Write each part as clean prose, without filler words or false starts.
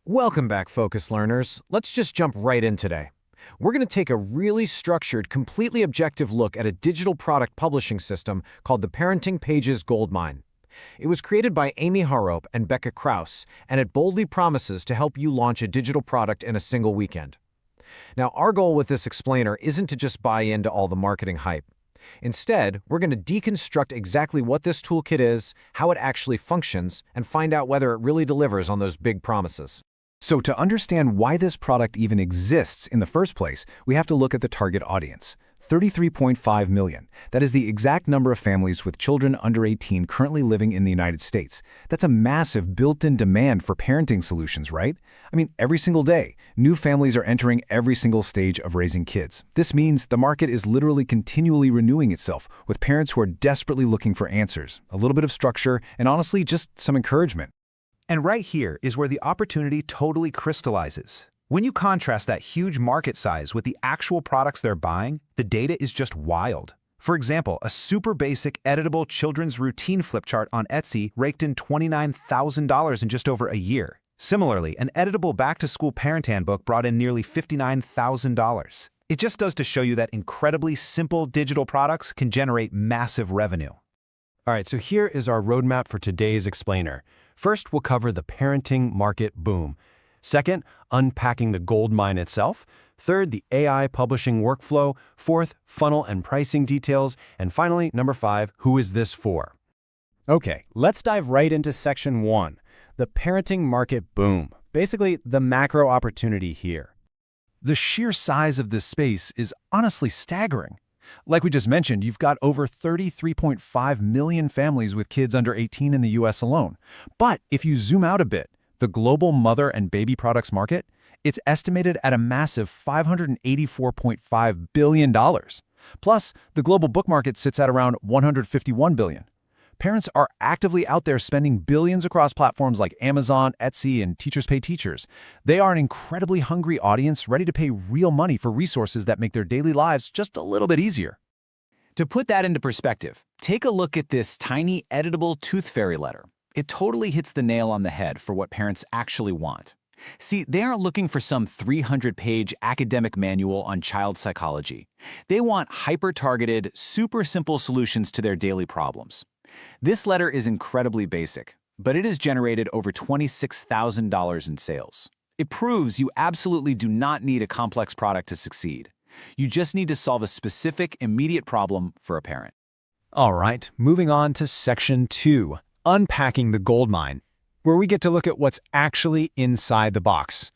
Welcome back, Focus Learners. Let's just jump right in today. We're going to take a really structured, completely objective look at a digital product publishing system called the Parenting Pages Goldmine. It was created by Amy Harrope and Becca Krause, and it boldly promises to help you launch a digital product in a single weekend. Now, our goal with this explainer isn't to just buy into all the marketing hype. Instead, we're going to deconstruct exactly what this toolkit is, how it actually functions, and find out whether it really delivers on those big promises. So to understand why this product even exists in the first place, we have to look at the target audience, 33.5 million. That is the exact number of families with children under 18 currently living in the United States. That's a massive built-in demand for parenting solutions, right? I mean, every single day, new families are entering every single stage of raising kids. This means the market is literally continually renewing itself with parents who are desperately looking for answers, a little bit of structure, and honestly, just some encouragement. And right here is where the opportunity totally crystallizes. When you contrast that huge market size with the actual products they're buying, the data is just wild. For example, a super basic editable children's routine flip chart on Etsy raked in $29,000 in just over a year. Similarly, an editable back-to-school parent handbook brought in nearly $59,000. It just does to show you that incredibly simple digital products can generate massive revenue. All right, so here is our roadmap for today's explainer. First, we'll cover the parenting market boom. Second, unpacking the gold mine itself. Third, the AI publishing workflow. Fourth, funnel and pricing details. And finally, number 5, who is this for? Okay, let's dive right into section 1, the parenting market boom. Basically, the macro opportunity here. The sheer size of this space is honestly staggering. Like we just mentioned, you've got over 33.5 million families with kids under 18 in the US alone. But if you zoom out a bit, the global mother and baby products market, it's estimated at a massive $584.5 billion. Plus, the global book market sits at around $151 billion. Parents are actively out there spending billions across platforms like Amazon, Etsy, and Teachers Pay Teachers. They are an incredibly hungry audience ready to pay real money for resources that make their daily lives just a little bit easier. To put that into perspective, take a look at this tiny editable tooth fairy letter. It totally hits the nail on the head for what parents actually want. See, they aren't looking for some 300-page academic manual on child psychology. They want hyper-targeted, super simple solutions to their daily problems. This letter is incredibly basic, but it has generated over $26,000 in sales. It proves you absolutely do not need a complex product to succeed. You just need to solve a specific, immediate problem for a parent. All right, moving on to section 2, unpacking the goldmine, where we get to look at what's actually inside the box.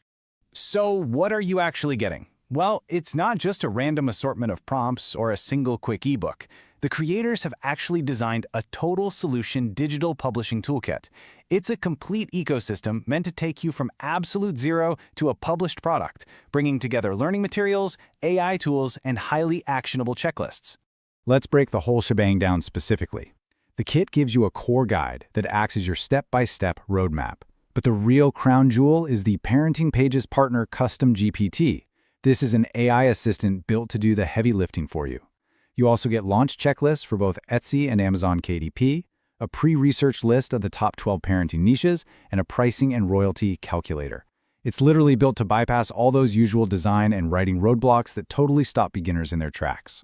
So what are you actually getting? Well, it's not just a random assortment of prompts or a single quick ebook. The creators have actually designed a total solution digital publishing toolkit. It's a complete ecosystem meant to take you from absolute zero to a published product, bringing together learning materials, AI tools, and highly actionable checklists. Let's break the whole shebang down specifically. The kit gives you a core guide that acts as your step-by-step roadmap. But the real crown jewel is the Parenting Pages Partner Custom GPT. This is an AI assistant built to do the heavy lifting for you. You also get launch checklists for both Etsy and Amazon KDP, a pre-researched list of the top 12 parenting niches, and a pricing and royalty calculator. It's literally built to bypass all those usual design and writing roadblocks that totally stop beginners in their tracks.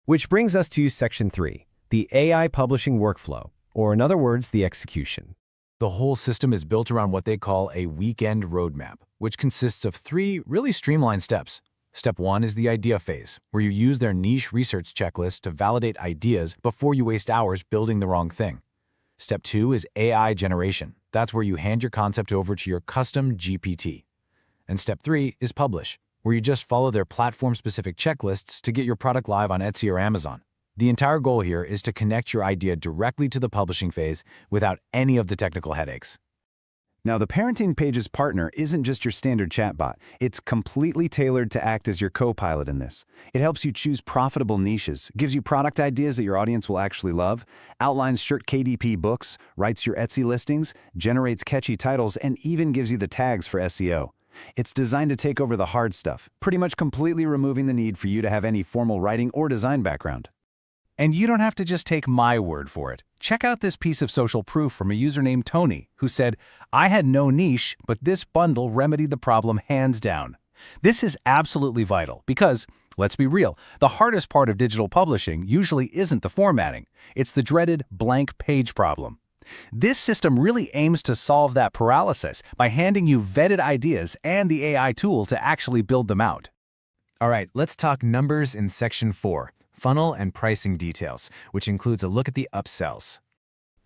Which brings us to section 3, the AI publishing workflow, or in other words, the execution. The whole system is built around what they call a weekend roadmap, which consists of 3 really streamlined steps. Step 1 is the idea phase, where you use their niche research checklist to validate ideas before you waste hours building the wrong thing. Step 2 is AI generation. That's where you hand your concept over to your custom GPT. And step 3 is publish, where you just follow their platform-specific checklists to get your product live on Etsy or Amazon. The entire goal here is to connect your idea directly to the publishing phase without any of the technical headaches. Now, the Parenting Pages Partner isn't just your standard chatbot. It's completely tailored to act as your co-pilot in this. It helps you choose profitable niches, gives you product ideas that your audience will actually love, outlines short KDP books, writes your Etsy listings, generates catchy titles, and even gives you the tags for SEO. It's designed to take over the hard stuff, pretty much completely removing the need for you to have any formal writing or design background. And you don't have to just take my word for it. check out this piece of social proof from a user named Tony, who said, "I had no niche, but this bundle remedied the problem hands down." This is absolutely vital because, let's be real, the hardest part of digital publishing usually isn't the formatting. It's the dreaded blank page problem. This system really aims to solve that paralysis by handing you vetted ideas and the AI tool to actually build them out. All right, let's talk numbers in Section 4, funnel and pricing details, which includes a look at the upsells.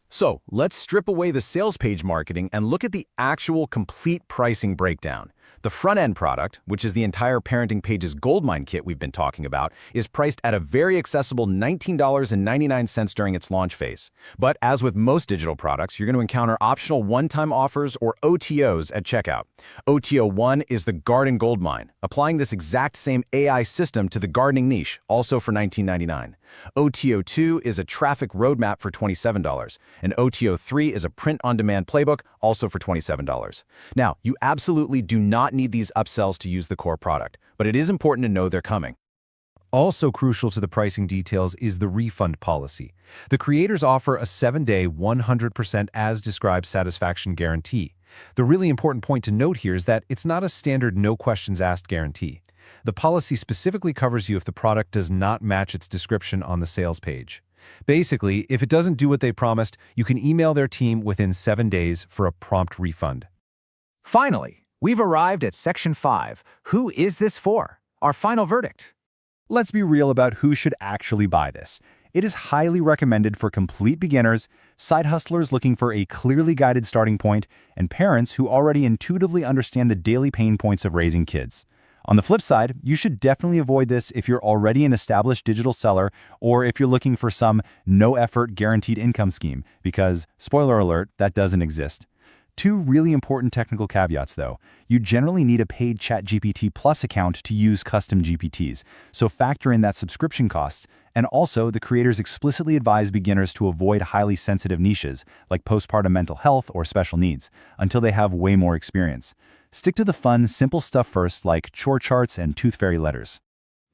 So, let's strip away the sales page marketing and look at the actual complete pricing breakdown. The front-end product, which is the entire Parenting Pages Goldmine kit we've been talking about, is priced at a very accessible $19.99 during its launch phase. But as with most digital products, you're going to encounter optional one-time offers or OTOs at checkout. OTO 1 is the Garden Goldmine, applying this exact same AI system to the gardening niche, also for $19.99. OTO 2 is a traffic roadmap for $27, and OTO 3 is a print-on-demand playbook, also for $27. Now, you absolutely do not need these upsells to use the core product, but it is important to know they're coming. Also crucial to the pricing details is the refund policy. The creators offer a 7-day, 100% as-described satisfaction guarantee. The really important point to note here is that it's not a standard no-questions-asked guarantee. The policy specifically covers you if the product does not match its description on the sales page. Basically, if it doesn't do what they promised, you can email their team within 7 days for a prompt refund. Finally, we've arrived at Section 5. Who is this for? Our final verdict. Let's be real about who should actually buy this. It is highly recommended for complete beginners, side hustlers looking for a clearly guided starting point, and parents who already intuitively understand the daily pain points of raising kids. On the flip side, you should definitely avoid this if you're already an established digital seller or if you're looking for some no-effort guaranteed income scheme, because, spoiler alert, that doesn't exist. Two really important technical caveats, though. You generally need a paid ChatGPT Plus account to use custom GPTs, so factor in that subscription cost. And also, the creators explicitly advise beginners to avoid highly sensitive niches, like postpartum mental health or special needs, until they have way more experience. Stick to the fun, simple stuff first, like chore charts and tooth fairy letters.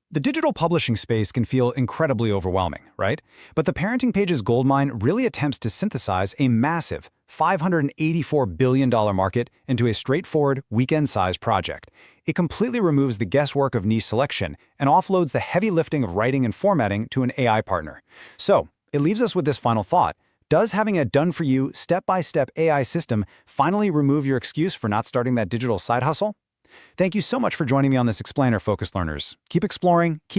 The digital publishing space can feel incredibly overwhelming, right? But the Parenting Pages Goldmine really attempts to synthesize a massive $584 billion market into a straightforward, weekend-sized project. It completely removes the guesswork of niche selection and offloads the heavy lifting of writing and formatting to an AI partner. So, it leaves us with this final thought. Does having a done-for-you, step-by-step AI system finally remove your excuse for not starting that digital side hustle? Thank you so much for joining me on this Explainer, Focused Learners. Keep exploring, keep